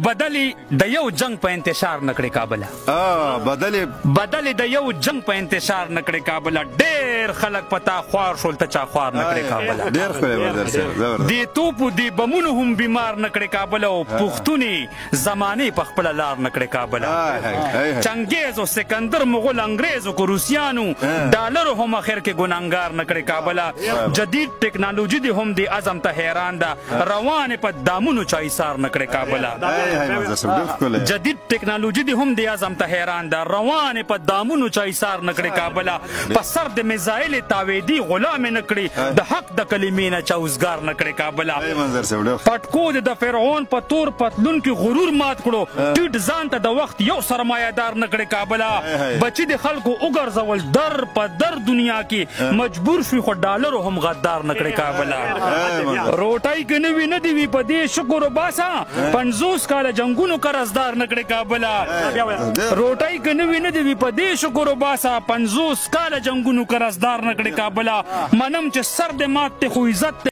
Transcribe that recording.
بدلی د یو جنگ په انتشار نکړي کابل بدلی د یو جنگ په انتشار نکړي کابل ډېر خلک پتا خوار شول ته چا خوار نکړي کابل ډېر خو دی توپو دی بمونو هم بیمار نکړي کابل او پښتوني زمانه په خپل لار نکړي کابل چنګیز او سکندر مغول انګريزو کو روسيانو ډالر هم اخر کې ګناګار نکړي کابل جدید ټیکنالوژي دی هم دی اعظم ته حیران ده روان په دامونو چا ایثار نکړي کابل جدید ټیکنالوژي دی هم دی اعظم ته حیران ده روان په دامونو چا ایثار نکړي کابل په سر د میزایل تاویدی غلام نکړي د حق د کلمې نه چا اوسګار نکړي کابل پټکو د فرعون په تور پتلون کې غرور مات کړو ټیټ ځان ته د وخت یو سرمایه‌دار نکړي کابل بچي د خلکو وګرځول در په در دنیا کې مجبور شوي خو ډالر هم غدار نکړي کابل روټای کې نه وی نه دی په دې شکر وباسا 50 کال جنگونو قرضدار نکړي کابل روټای کې نه وی نه دی په دې شکر وباسا 50 کال جنگونو قرضدار نکړي کابل منم چې سر د مات ته خو عزت